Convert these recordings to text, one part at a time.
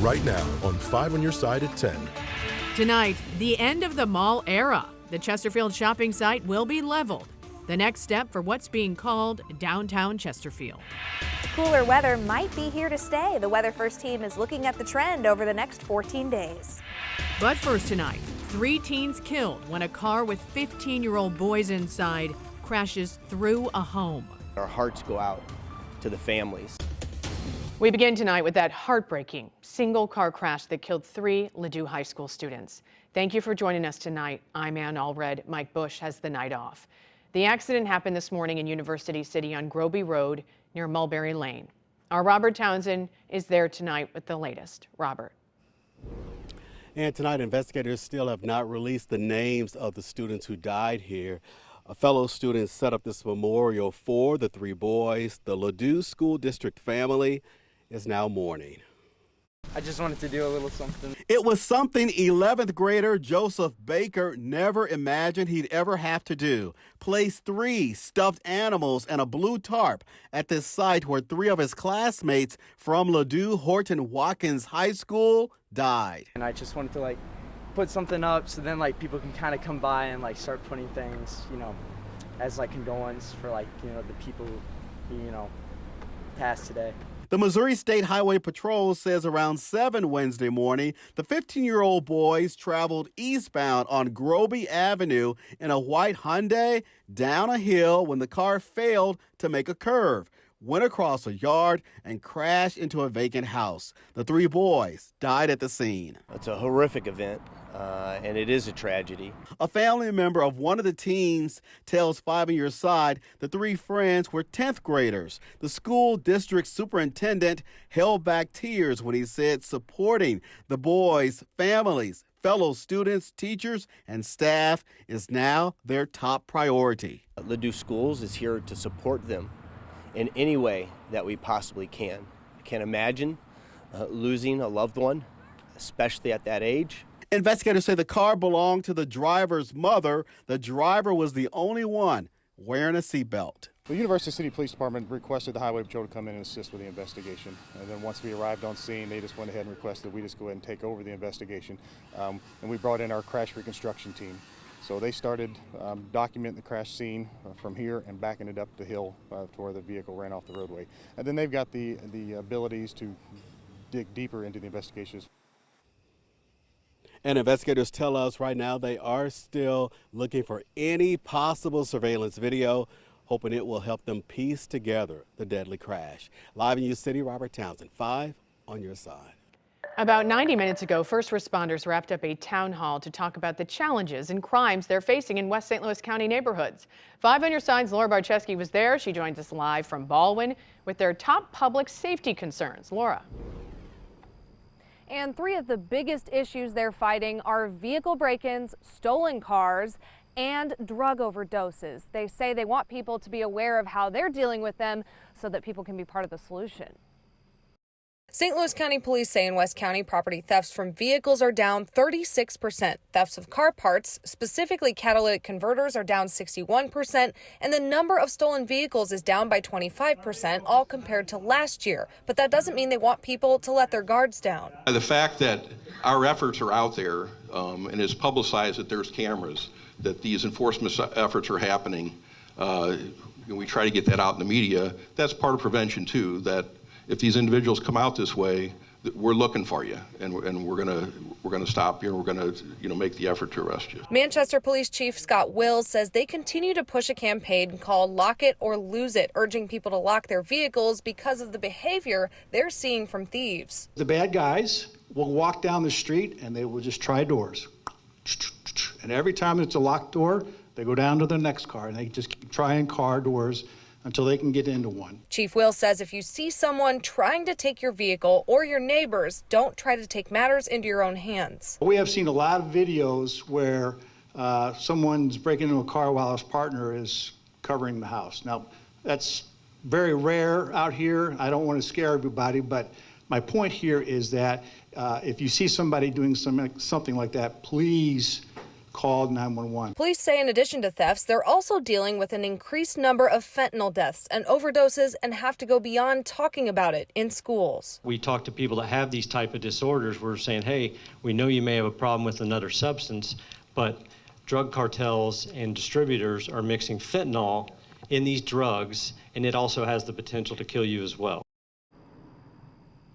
right now on 5 on Your Side at 10. Tonight, the end of the mall era. The Chesterfield shopping site will be leveled. The next step for what's being called downtown Chesterfield. Cooler weather might be here to stay. The Weather First team is looking at the trend over the next 14 days. But first tonight, 3 teens killed when a car with 15-year-old boys inside crashes through a home. Our hearts go out to the families. We begin tonight with that heartbreaking single-car crash that killed 3 Ladue High School students. Thank you for joining us tonight. I'm Ann Allred. Mike Bush has the night off. The accident happened this morning in University City on Groby Road near Mulberry Lane. Our Robert Townsend is there tonight with the latest. Robert. And tonight, investigators still have not released the names of the students who died here. A fellow student set up this memorial for the 3 boys. The Ladue School District family is now mourning. I just wanted to do a little something. It was something 11th grader Joseph Baker never imagined he'd ever have to do. Place 3 stuffed animals and a blue tarp at this site where 3 of his classmates from Ladue Horton Watkins High School died. And I just wanted to put something up so then people can kind of come by and start putting things, as condolence for the people who, passed today. The Missouri State Highway Patrol says around 7 Wednesday morning, the 15-year-old boys traveled eastbound on Groby Avenue in a white Hyundai down a hill when the car failed to make a curve, went across a yard, and crashed into a vacant house. The 3 boys died at the scene. It's a horrific event, and it is a tragedy. A family member of one of the teens tells 5 on Your Side the 3 friends were 10th graders. The school district superintendent held back tears when he said supporting the boys' families, fellow students, teachers, and staff is now their top priority. Ladue Schools is here to support them in any way that we possibly can. I can't imagine losing a loved one, especially at that age. Investigators say the car belonged to the driver's mother. The driver was the only one wearing a seatbelt. The University City Police Department requested the Highway Patrol to come in and assist with the investigation. And then once we arrived on scene, they just went ahead and requested we just go ahead and take over the investigation. And we brought in our crash reconstruction team. So they started documenting the crash scene from here and backing it up the hill to where the vehicle ran off the roadway. And then they've got the abilities to dig deeper into the investigations. And investigators tell us right now they are still looking for any possible surveillance video, hoping it will help them piece together the deadly crash. Live in U City, Robert Townsend, 5 on Your Side. About 90 minutes ago, first responders wrapped up a town hall to talk about the challenges and crimes they're facing in West St. Louis County neighborhoods. 5 on Your Side's Laura Barczewski was there. She joins us live from Baldwin with their top public safety concerns. Laura. And 3 of the biggest issues they're fighting are vehicle break-ins, stolen cars, and drug overdoses. They say they want people to be aware of how they're dealing with them so that people can be part of the solution. St. Louis County Police say in West County, property thefts from vehicles are down 36%. Thefts of car parts, specifically catalytic converters, are down 61%, and the number of stolen vehicles is down by 25%, all compared to last year. But that doesn't mean they want people to let their guards down. The fact that our efforts are out there and it's publicized that there's cameras, that these enforcement efforts are happening, we try to get that out in the media. That's part of prevention too, that if these individuals come out this way, we're looking for you, and we're gonna stop you, and we're gonna make the effort to arrest you. Manchester Police Chief Scott Wills says they continue to push a campaign called Lock It or Lose It, urging people to lock their vehicles because of the behavior they're seeing from thieves. The bad guys will walk down the street and they will just try doors, and every time it's a locked door, they go down to the next car and they just keep trying car doors until they can get into one. Chief Will says if you see someone trying to take your vehicle or your neighbors, don't try to take matters into your own hands. We have seen a lot of videos where someone's breaking into a car while his partner is covering the house. Now, that's very rare out here. I don't want to scare everybody, but my point here is that if you see somebody doing something like that, please called 911. Police say in addition to thefts, they're also dealing with an increased number of fentanyl deaths and overdoses and have to go beyond talking about it in schools. We talk to people that have these type of disorders. We're saying, hey, we know you may have a problem with another substance, but drug cartels and distributors are mixing fentanyl in these drugs, and it also has the potential to kill you as well.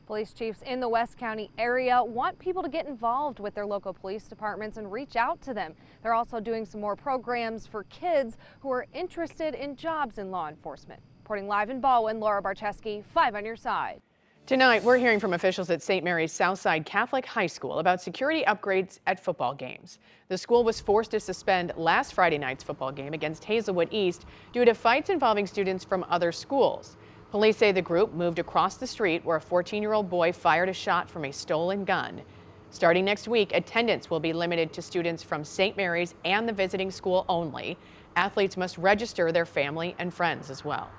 Police chiefs in the West County area want people to get involved with their local police departments and reach out to them. They're also doing some more programs for kids who are interested in jobs in law enforcement. Reporting live in Baldwin, Laura Barcheski, 5 on your side. Tonight, we're hearing from officials at St. Mary's Southside Catholic High School about security upgrades at football games. The school was forced to suspend last Friday night's football game against Hazelwood East due to fights involving students from other schools. Police say the group moved across the street where a 14-year-old boy fired a shot from a stolen gun. Starting next week, attendance will be limited to students from St. Mary's and the visiting school only. Athletes must register their family and friends as well.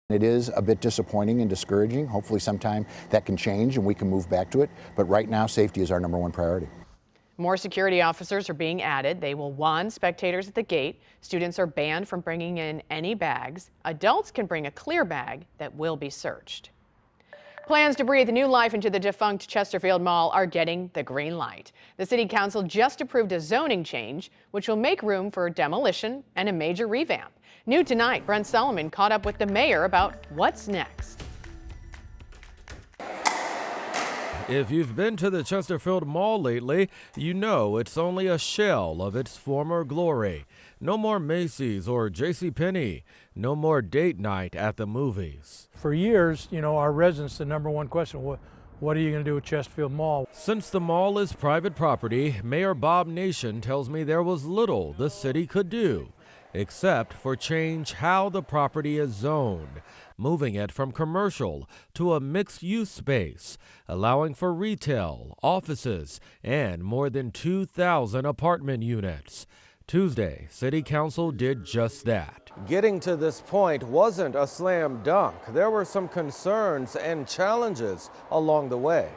It is a bit disappointing and discouraging. Hopefully sometime that can change and we can move back to it. But right now, safety is our #1 priority. More security officers are being added. They will wand spectators at the gate. Students are banned from bringing in any bags. Adults can bring a clear bag that will be searched. Plans to breathe new life into the defunct Chesterfield Mall are getting the green light. The City Council just approved a zoning change, which will make room for demolition and a major revamp. New tonight, Brent Solomon caught up with the mayor about what's next. If you've been to the Chesterfield Mall lately, you know it's only a shell of its former glory. No more Macy's or JCPenney. No more date night at the movies. For years, our residents, the #1 question, what are you going to do with Chesterfield Mall? Since the mall is private property, Mayor Bob Nation tells me there was little the city could do, except for change how the property is zoned, moving it from commercial to a mixed-use space, allowing for retail, offices, and more than 2,000 apartment units. Tuesday, City Council did just that. Getting to this point wasn't a slam dunk. There were some concerns and challenges along the way.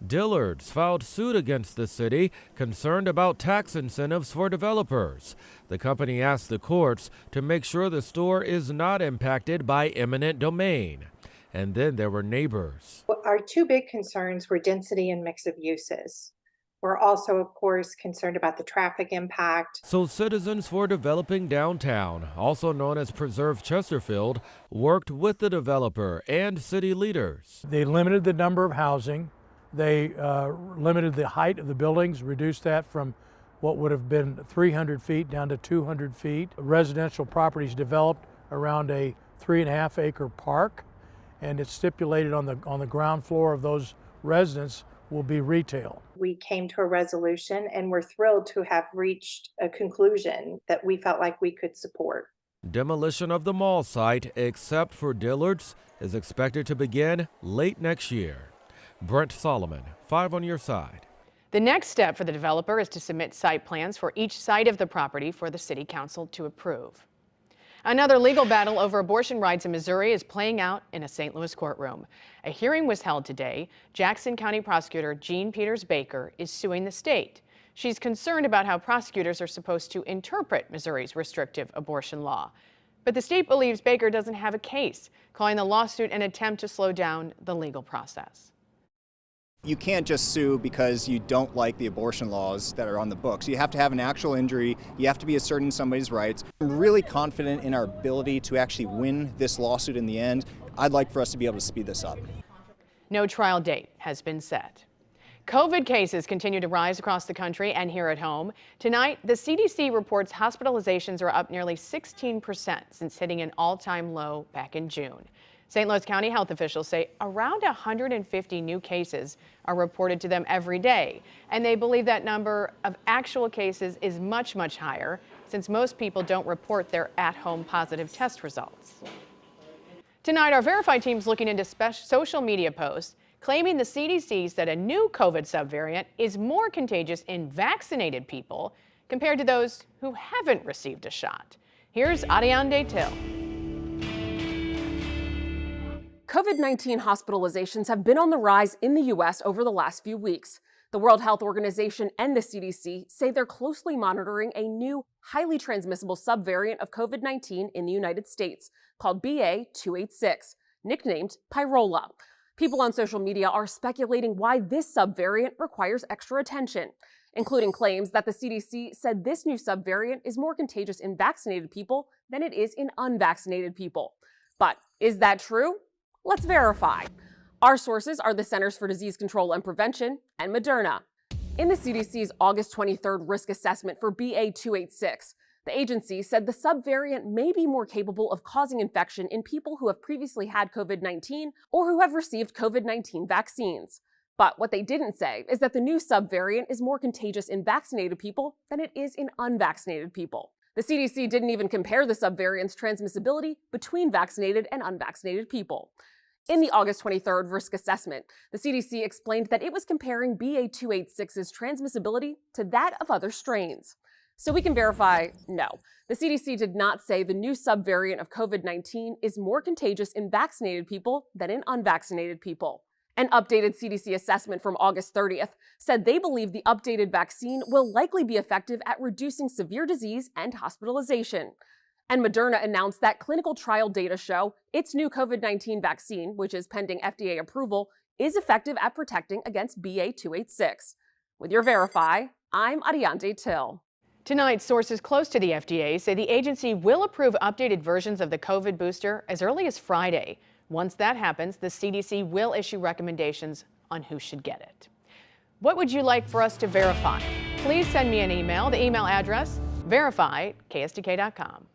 Dillard's filed suit against the city, concerned about tax incentives for developers. The company asked the courts to make sure the store is not impacted by eminent domain. And then there were neighbors. Our two big concerns were density and mix of uses. We're also, of course, concerned about the traffic impact. So Citizens for Developing Downtown, also known as Preserve Chesterfield, worked with the developer and city leaders. They limited the number of housing. They limited the height of the buildings, reduced that from what would have been 300 feet down to 200 feet. Residential properties developed around a 3.5-acre park, and it's stipulated on the ground floor of those residents will be retail. We came to a resolution and we're thrilled to have reached a conclusion that we felt like we could support. Demolition of the mall site, except for Dillard's, is expected to begin late next year. Brent Solomon, 5 on your side. The next step for the developer is to submit site plans for each side of the property for the City Council to approve. Another legal battle over abortion rights in Missouri is playing out in a St. Louis courtroom. A hearing was held today. Jackson County Prosecutor Jean Peters Baker is suing the state. She's concerned about how prosecutors are supposed to interpret Missouri's restrictive abortion law. But the state believes Baker doesn't have a case, calling the lawsuit an attempt to slow down the legal process. You can't just sue because you don't like the abortion laws that are on the books. You have to have an actual injury. You have to be asserting somebody's rights. I'm really confident in our ability to actually win this lawsuit in the end. I'd like for us to be able to speed this up. No trial date has been set. COVID cases continue to rise across the country and here at home. Tonight, the CDC reports hospitalizations are up nearly 16% since hitting an all-time low back in June. St. Louis County health officials say around 150 new cases are reported to them every day, and they believe that number of actual cases is much, much higher since most people don't report their at-home positive test results. Tonight, our Verify team's looking into social media posts claiming the CDC said a new COVID subvariant is more contagious in vaccinated people compared to those who haven't received a shot. Here's Adiane Till. COVID-19 hospitalizations have been on the rise in the U.S. over the last few weeks. The World Health Organization and the CDC say they're closely monitoring a new, highly transmissible subvariant of COVID-19 in the United States called BA.286, nicknamed Pyrola. People on social media are speculating why this subvariant requires extra attention, including claims that the CDC said this new subvariant is more contagious in vaccinated people than it is in unvaccinated people. But is that true? Let's verify. Our sources are the Centers for Disease Control and Prevention and Moderna. In the CDC's August 23rd risk assessment for BA.286, the agency said the subvariant may be more capable of causing infection in people who have previously had COVID-19 or who have received COVID-19 vaccines. But what they didn't say is that the new subvariant is more contagious in vaccinated people than it is in unvaccinated people. The CDC didn't even compare the subvariant's transmissibility between vaccinated and unvaccinated people. In the August 23rd risk assessment, the CDC explained that it was comparing BA.286's transmissibility to that of other strains. So we can verify, no, the CDC did not say the new subvariant of COVID-19 is more contagious in vaccinated people than in unvaccinated people. An updated CDC assessment from August 30th said they believe the updated vaccine will likely be effective at reducing severe disease and hospitalization. And Moderna announced that clinical trial data show its new COVID-19 vaccine, which is pending FDA approval, is effective at protecting against BA.286. With your Verify, I'm Ariante Till. Tonight, sources close to the FDA say the agency will approve updated versions of the COVID booster as early as Friday. Once that happens, the CDC will issue recommendations on who should get it. What would you like for us to verify? Please send me an email. The email address, verify@ksdk.com.